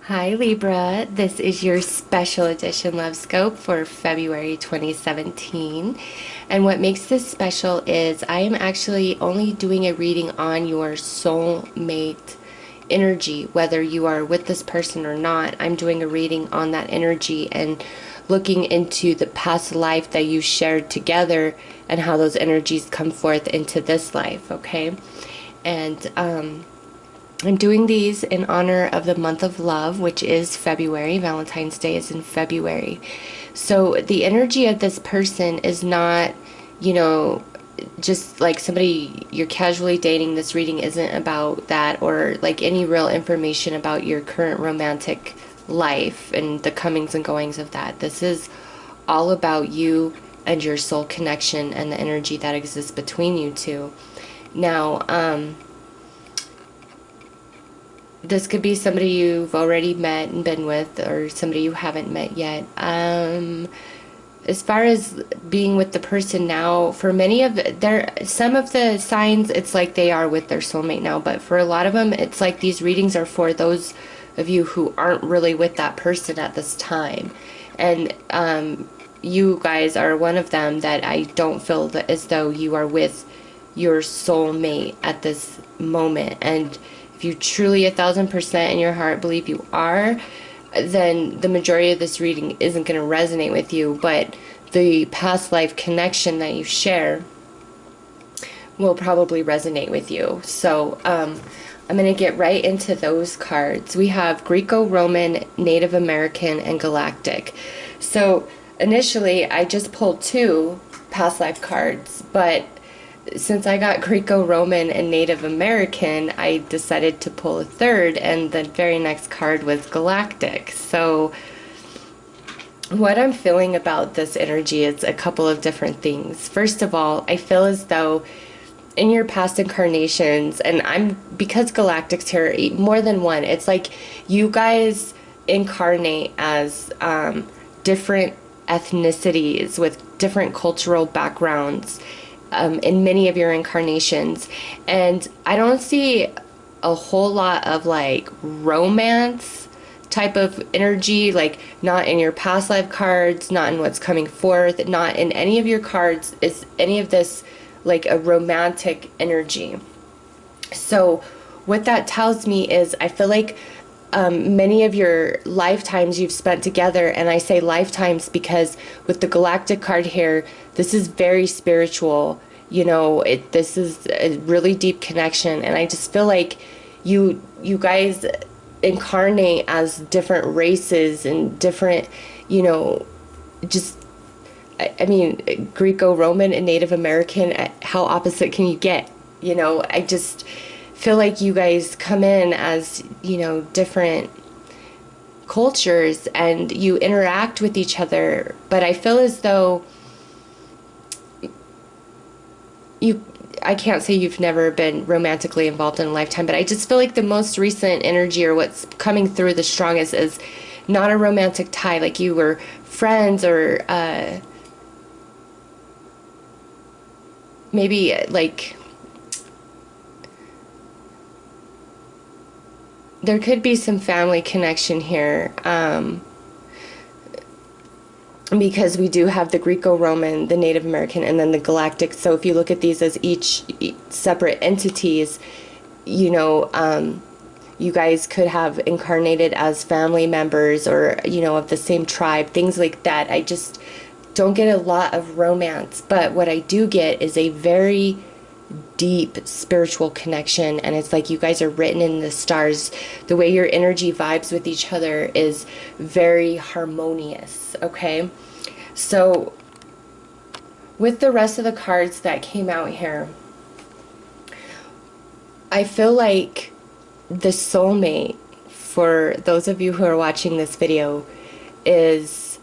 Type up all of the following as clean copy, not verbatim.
Hi Libra, this is your special edition Lovescope for February 2017. And what makes this special is I am actually only doing a reading on your soulmate energy, whether you are with this person or not. I'm doing a reading on that energy and looking into the past life that you shared together and how those energies come forth into this life, okay? And I'm doing these in honor of the month of love, which is February. Valentine's Day is in February. So the energy of this person is not, just like somebody you're casually dating. This reading isn't about that or like any real information about your current romantic life and the comings and goings of that. This is all about you and your soul connection and the energy that exists between you two. Now, this could be somebody you've already met and been with, or somebody you haven't met yet. As far as being with the person now, for many of some of the signs, it's like they are with their soulmate now. But for a lot of them, it's like these readings are for those of you who aren't really with that person at this time. And you guys are one of them that I don't feel that as though you are with your soulmate at this moment. And if you truly 1000% in your heart believe you are, then the majority of this reading isn't going to resonate with you, but the past life connection that you share will probably resonate with you. So I'm going to get right into those cards. We have Greco-Roman, Native American, and Galactic. So initially I just pulled two past life cards, but since I got Greco-Roman and Native American, I decided to pull a third, and the very next card was Galactic. So what I'm feeling about this energy is a couple of different things. First of all, I feel as though in your past incarnations, and because Galactic's here, more than one, it's like you guys incarnate as different ethnicities with different cultural backgrounds in many of your incarnations. And I don't see a whole lot of like romance type of energy, like not in your past life cards, not in what's coming forth, not in any of your cards is any of this like a romantic energy. So what that tells me is I feel like many of your lifetimes you've spent together, and I say lifetimes because with the Galactic card here, this is very spiritual. This is a really deep connection, and I just feel like you guys incarnate as different races and different, just I mean, Greco-Roman and Native American. How opposite can you get? I just feel like you guys come in as, different cultures and you interact with each other, but I feel as though I can't say you've never been romantically involved in a lifetime, but I just feel like the most recent energy or what's coming through the strongest is not a romantic tie, like you were friends or maybe like there could be some family connection here, because we do have the Greco-Roman, the Native American, and then the Galactic. So if you look at these as each separate entities, you guys could have incarnated as family members or, of the same tribe, things like that. I just don't get a lot of romance, but what I do get is a very deep spiritual connection, and it's like you guys are written in the stars. The way your energy vibes with each other is very harmonious, okay? So with the rest of the cards that came out here, I feel like the soulmate for those of you who are watching this video is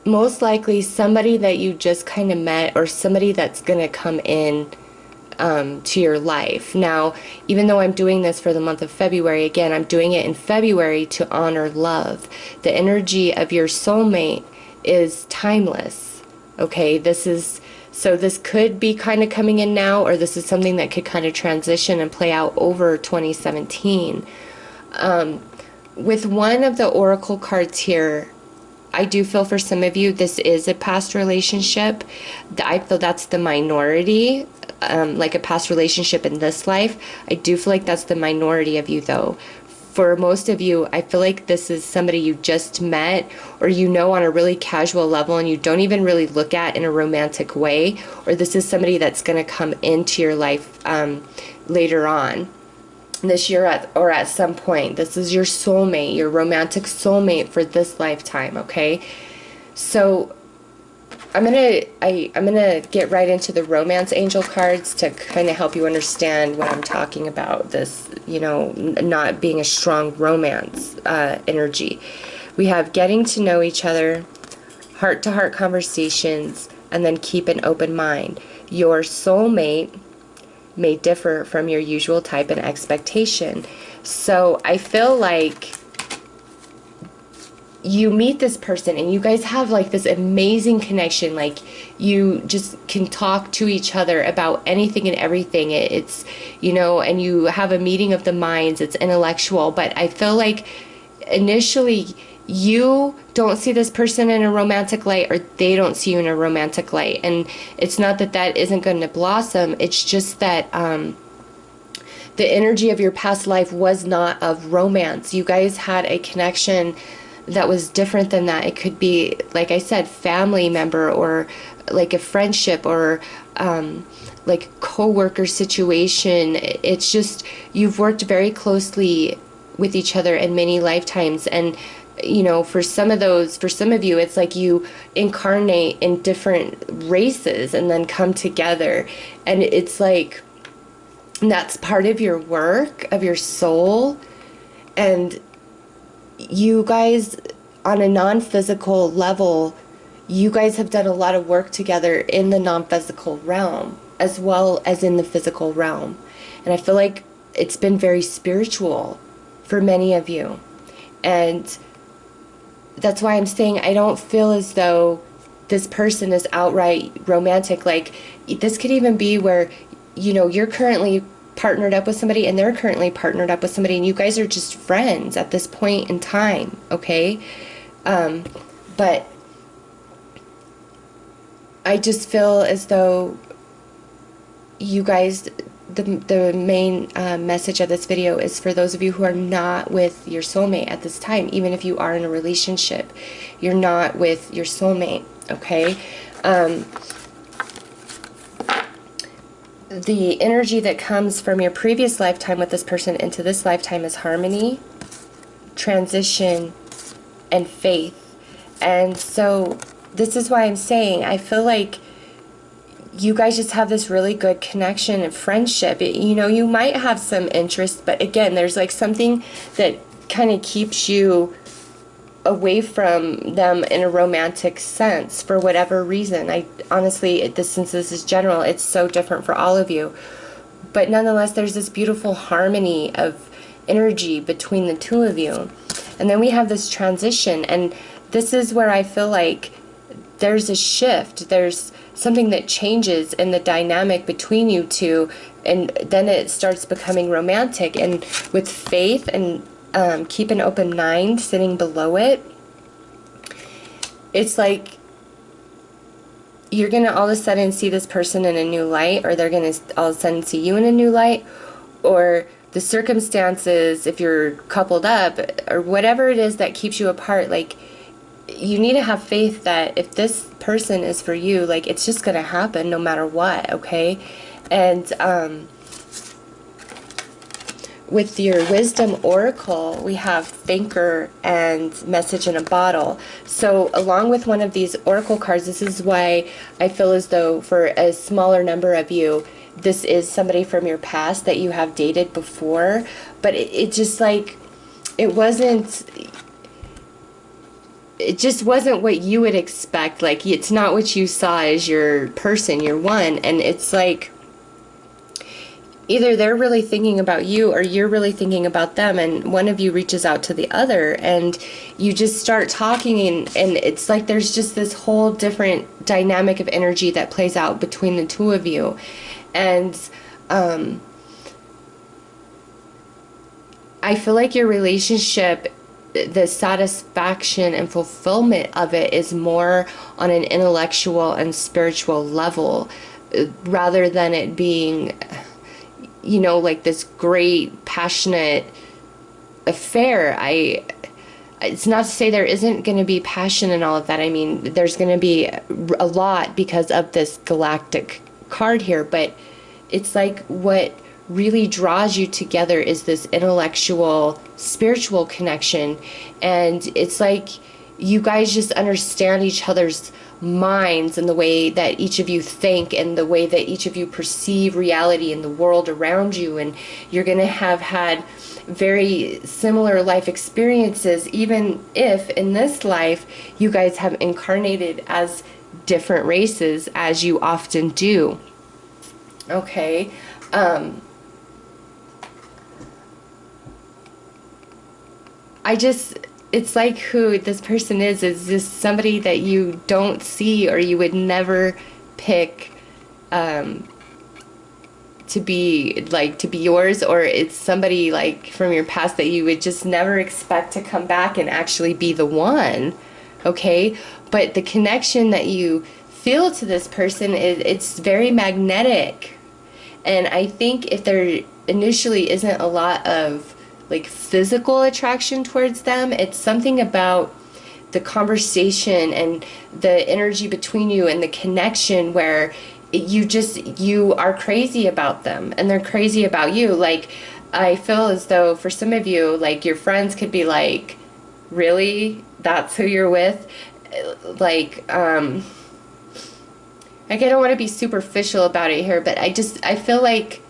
most likely somebody that you just kind of met, or somebody that's going to come in to your life. Now, even though I'm doing this for the month of February, again, I'm doing it in February to honor love. The energy of your soulmate is timeless, okay? So this could be kind of coming in now, or this is something that could kind of transition and play out over 2017. with one of the oracle cards here, I do feel for some of you this is a past relationship. I feel that's the minority, like a past relationship in this life. I do feel like that's the minority of you, though. For most of you, I feel like this is somebody you just met, or you know on a really casual level, and you don't even really look at in a romantic way, or this is somebody that's going to come into your life later on this year or at some point. This is your soulmate, your romantic soulmate for this lifetime, okay? So I'm gonna get right into the romance angel cards to kind of help you understand what I'm talking about, this, you know, not being a strong romance energy. We have getting to know each other, heart-to-heart conversations, and then keep an open mind. Your soulmate may differ from your usual type and expectation. So I feel like you meet this person and you guys have like this amazing connection. Like you just can talk to each other about anything and everything. It's, you know, and you have a meeting of the minds. It's intellectual, but I feel like initially you don't see this person in a romantic light, or they don't see you in a romantic light. And it's not that that isn't going to blossom. It's just that the energy of your past life was not of romance. You guys had a connection that was different than that. It could be, like I said, family member, or like a friendship, or like co-worker situation. It's just you've worked very closely with each other in many lifetimes. And you know, for some of you, it's like you incarnate in different races and then come together. And it's like, that's part of your work, of your soul. And you guys, on a non-physical level, you guys have done a lot of work together in the non-physical realm, as well as in the physical realm. And I feel like it's been very spiritual for many of you. And that's why I'm saying I don't feel as though this person is outright romantic. Like, this could even be where, you know, you're currently partnered up with somebody and they're currently partnered up with somebody, and you guys are just friends at this point in time, okay? But I just feel as though you guys, the main message of this video is for those of you who are not with your soulmate at this time. Even if you are in a relationship, you're not with your soulmate, okay? The energy that comes from your previous lifetime with this person into this lifetime is harmony, transition, and faith. And so this is why I'm saying I feel like you guys just have this really good connection and friendship. You know, you might have some interest, but again, there's like something that kind of keeps you away from them in a romantic sense for whatever reason. I honestly, since this is general, it's so different for all of you. But nonetheless, there's this beautiful harmony of energy between the two of you. And then we have this transition, and this is where I feel like there's a shift. There's something that changes in the dynamic between you two, and then it starts becoming romantic. And with faith and keep an open mind sitting below it, it's like you're gonna all of a sudden see this person in a new light, or they're gonna all of a sudden see you in a new light, or the circumstances, if you're coupled up, or whatever it is that keeps you apart, like, you need to have faith that if this person is for you, like, it's just gonna happen no matter what, okay? And with your wisdom oracle, we have thinker and message in a bottle. So along with one of these oracle cards, this is why I feel as though for a smaller number of you, this is somebody from your past that you have dated before. But it just like, it just wasn't what you would expect. Like, it's not what you saw as your person, your one. And it's like, either they're really thinking about you, or you're really thinking about them, and one of you reaches out to the other, and you just start talking, and it's like there's just this whole different dynamic of energy that plays out between the two of you. And I feel like your relationship the satisfaction and fulfillment of it is more on an intellectual and spiritual level, rather than it being, you know, like this great passionate affair. It's not to say there isn't going to be passion and all of that. I mean, there's going to be a lot because of this galactic card here, but it's like what really draws you together is this intellectual, spiritual connection. And it's like you guys just understand each other's minds and the way that each of you think and the way that each of you perceive reality and the world around you. And you're going to have had very similar life experiences, even if in this life you guys have incarnated as different races, as you often do. Okay. It's like who this person is just somebody that you don't see or you would never pick to be yours, or it's somebody like from your past that you would just never expect to come back and actually be the one. Okay, but the connection that you feel to this person it's very magnetic. And I think if there initially isn't a lot of like physical attraction towards them, it's something about the conversation and the energy between you and the connection where you are crazy about them and they're crazy about you. Like, I feel as though for some of you, like, your friends could be like, really? That's who you're with? Like, I don't want to be superficial about it here, but I feel like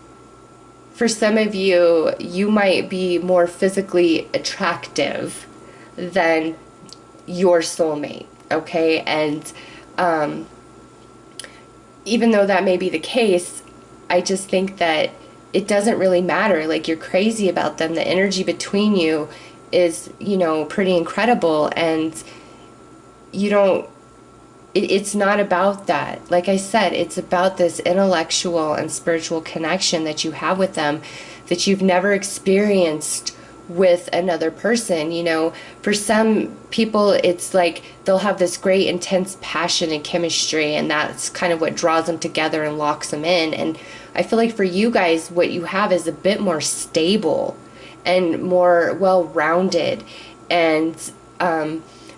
for some of you, you might be more physically attractive than your soulmate, okay? And even though that may be the case, I just think that it doesn't really matter. Like, you're crazy about them. The energy between you is, you know, pretty incredible, and you don't, it's not about that. Like I said, it's about this intellectual and spiritual connection that you have with them that you've never experienced with another person. You know, for some people, it's like they'll have this great intense passion and chemistry, and that's kind of what draws them together and locks them in. And I feel like for you guys, what you have is a bit more stable and more well-rounded, and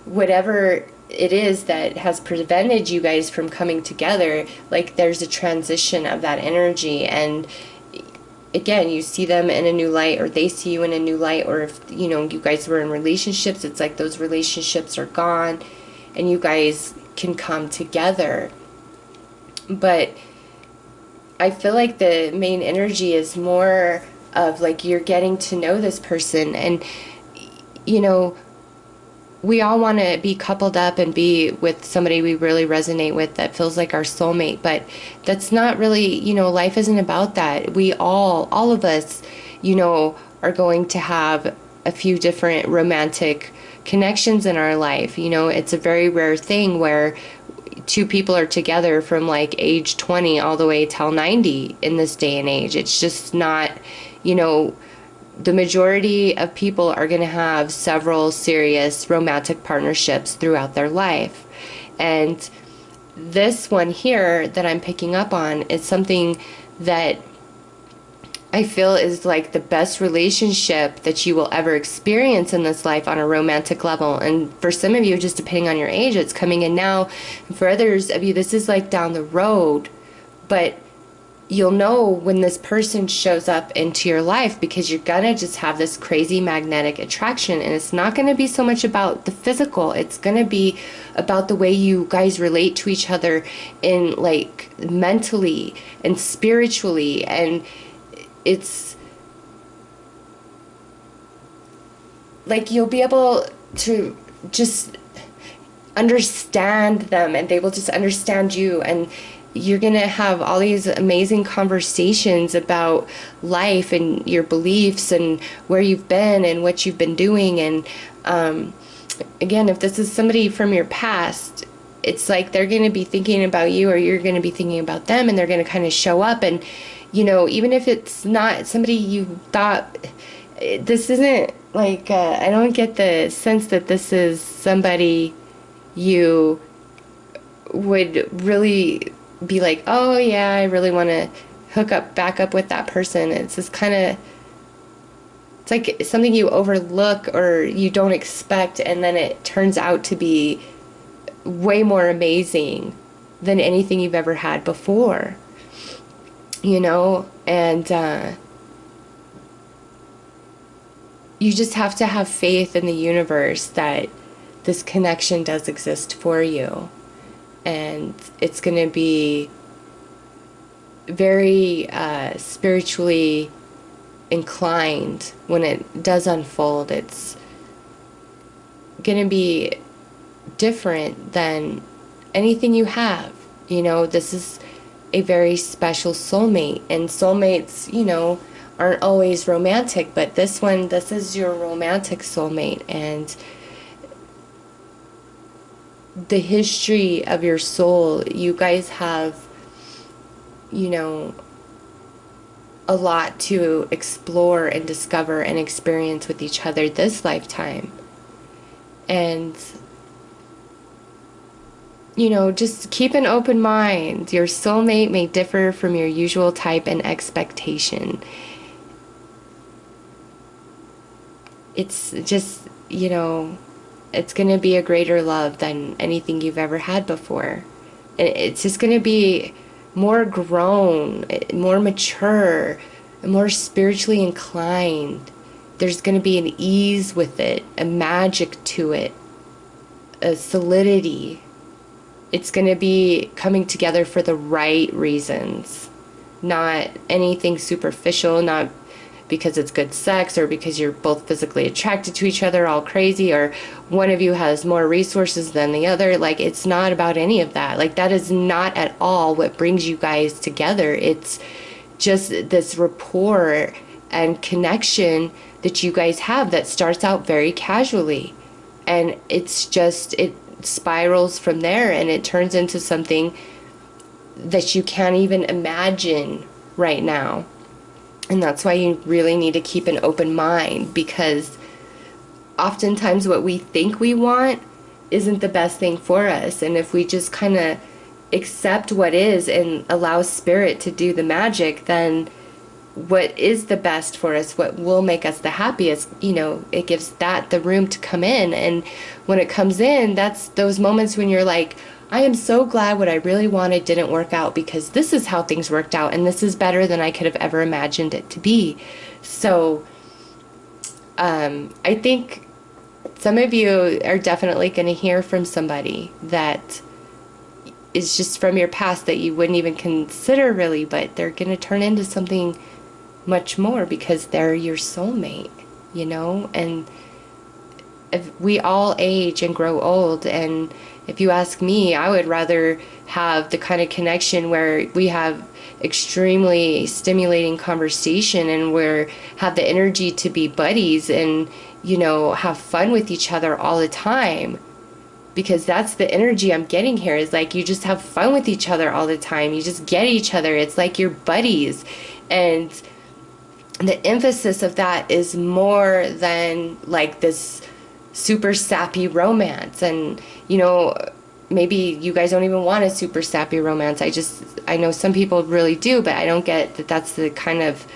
whatever it is that has prevented you guys from coming together, like, there's a transition of that energy. And again, you see them in a new light, or they see you in a new light, or if, you know, you guys were in relationships, it's like those relationships are gone and you guys can come together. But I feel like the main energy is more of like you're getting to know this person, and you know, we all want to be coupled up and be with somebody we really resonate with that feels like our soulmate, but that's not really, you know, life isn't about that. We all of us, you know, are going to have a few different romantic connections in our life. You know, it's a very rare thing where two people are together from like age 20 all the way till 90 in this day and age. It's just not, you know, the majority of people are going to have several serious romantic partnerships throughout their life. And this one here that I'm picking up on is something that I feel is like the best relationship that you will ever experience in this life on a romantic level. And for some of you, just depending on your age, it's coming in now. And for others of you, this is like down the road. But you'll know when this person shows up into your life, because you're gonna just have this crazy magnetic attraction. And it's not gonna be so much about the physical, it's gonna be about the way you guys relate to each other in like mentally and spiritually. And it's like you'll be able to just understand them, and they will just understand you, and you're going to have all these amazing conversations about life and your beliefs and where you've been and what you've been doing. And again, if this is somebody from your past, it's like they're going to be thinking about you, or you're going to be thinking about them, and they're going to kind of show up. And, you know, even if it's not somebody you thought, this isn't like, I don't get the sense that this is somebody you would really be like, oh yeah, I really want to hook up back up with that person. It's just kind of, it's like something you overlook or you don't expect, and then it turns out to be way more amazing than anything you've ever had before, you know? And you just have to have faith in the universe that this connection does exist for you. And it's going to be very spiritually inclined when it does unfold. It's going to be different than anything you have. You know, this is a very special soulmate, and soulmates, you know, aren't always romantic, but this one, this is your romantic soulmate. And the history of your soul, you guys have, you know, a lot to explore and discover and experience with each other this lifetime. And, you know, just keep an open mind. Your soulmate may differ from your usual type and expectation. It's just, you know, it's going to be a greater love than anything you've ever had before. And it's just going to be more grown, more mature, more spiritually inclined. There's going to be an ease with it, a magic to it, a solidity. It's going to be coming together for the right reasons, not anything superficial, not because it's good sex or because you're both physically attracted to each other all crazy, or one of you has more resources than the other. Like, it's not about any of that. Like, that is not at all what brings you guys together. It's just this rapport and connection that you guys have that starts out very casually, and it's just, it spirals from there, and it turns into something that you can't even imagine right now. And that's why you really need to keep an open mind, because oftentimes what we think we want isn't the best thing for us. And if we just kind of accept what is and allow spirit to do the magic, then what is the best for us, what will make us the happiest, you know, it gives that the room to come in. And when it comes in, that's those moments when you're like, I am so glad what I really wanted didn't work out, because this is how things worked out, and this is better than I could have ever imagined it to be. So I think some of you are definitely going to hear from somebody that is just from your past that you wouldn't even consider really, but they're going to turn into something much more because they're your soulmate, you know? And if we all age and grow old, and if you ask me, I would rather have the kind of connection where we have extremely stimulating conversation and where have the energy to be buddies and, you know, have fun with each other all the time. Because that's the energy I'm getting here, is like you just have fun with each other all the time. You just get each other. It's like you're buddies. And the emphasis of that is more than like this super sappy romance. And, you know, maybe you guys don't even want a super sappy romance. I know some people really do, but I don't get that that's the kind of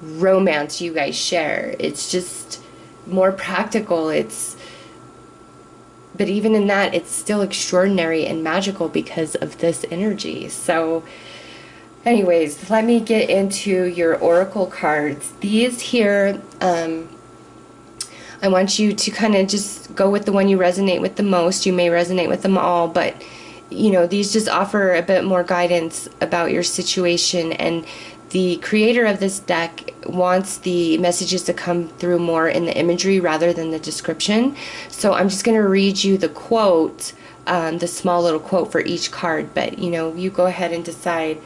romance you guys share. It's just more practical. But even in that, it's still extraordinary and magical because of this energy. So anyways, let me get into your oracle cards. These here, I want you to kind of just go with the one you resonate with the most. You may resonate with them all, but, you know, these just offer a bit more guidance about your situation. And the creator of this deck wants the messages to come through more in the imagery rather than the description. So I'm just going to read you the quote, the small little quote for each card. But, you know, you go ahead and decide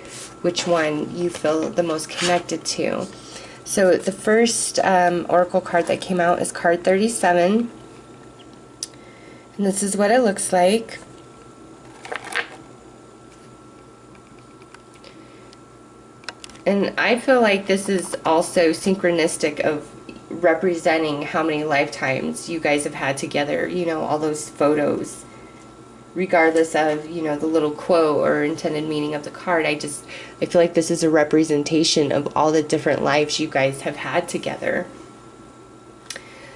which one you feel the most connected to. So the first oracle card that came out is card 37. And this is what it looks like. And I feel like this is also synchronistic of representing how many lifetimes you guys have had together, you know, all those photos. Regardless of, you know, the little quote or intended meaning of the card, I feel like this is a representation of all the different lives you guys have had together.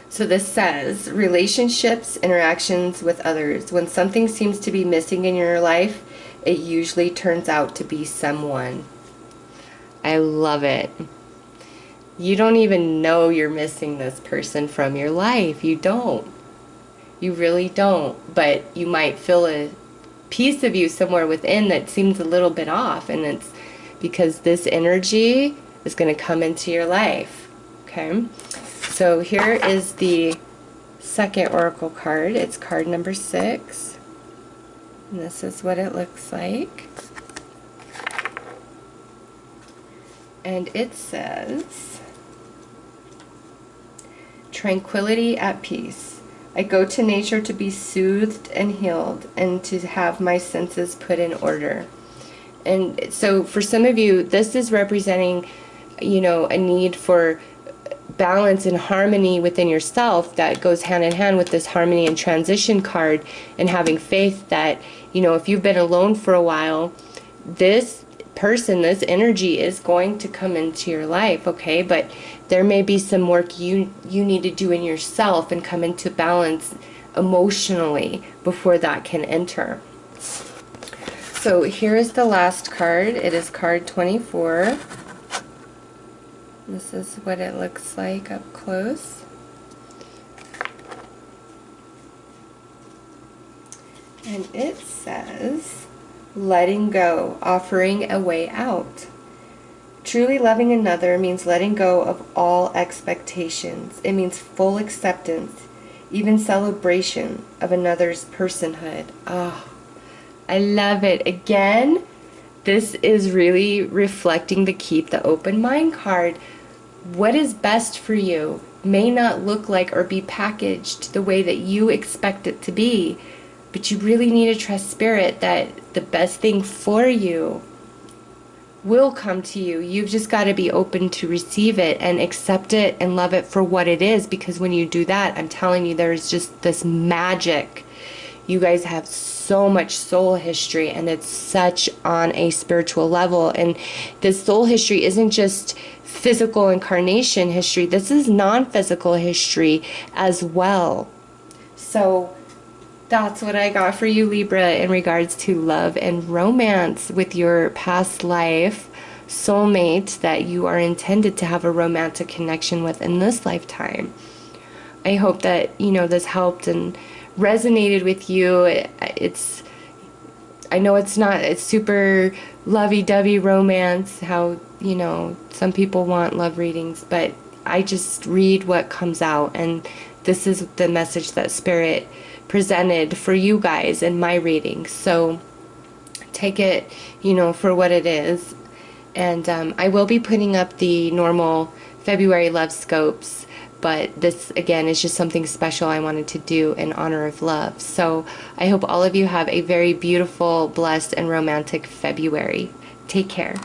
So this says, relationships, interactions with others. When something seems to be missing in your life, it usually turns out to be someone. I love it. You don't even know you're missing this person from your life. You don't. You really don't. But you might feel a piece of you somewhere within that seems a little bit off. And it's because this energy is going to come into your life. Okay? So here is the second oracle card. It's card number 6. And this is what it looks like. And it says, tranquility at peace. I go to nature to be soothed and healed and to have my senses put in order. And so for some of you, this is representing, you know, a need for balance and harmony within yourself that goes hand in hand with this harmony and transition card, and having faith that, you know, if you've been alone for a while, this person, this energy is going to come into your life, okay? But there may be some work you need to do in yourself and come into balance emotionally before that can enter. So here is the last card. It is card 24. This is what it looks like up close. And it says, letting go, offering a way out. Truly loving another means letting go of all expectations. It means full acceptance, even celebration of another's personhood. Oh, I love it. Again, this is really reflecting the keep the open mind card. What is best for you may not look like or be packaged the way that you expect it to be, but you really need to trust spirit that the best thing for you will come to you. You've just got to be open to receive it and accept it and love it for what it is, because when you do that, I'm telling you, there's just this magic. You guys have so much soul history, and it's such on a spiritual level. And this soul history isn't just physical incarnation history. This is non-physical history as well. So that's what I got for you, Libra, in regards to love and romance with your past life soulmate that you are intended to have a romantic connection with in this lifetime. I hope that, you know, this helped and resonated with you. I know it's super lovey-dovey romance, how, you know, some people want love readings, but I just read what comes out, and this is the message that Spirit presented for you guys in my reading. So take it, you know, for what it is. And I will be putting up the normal February love scopes, but this again is just something special I wanted to do in honor of love. So I hope all of you have a very beautiful, blessed, and romantic February. Take care.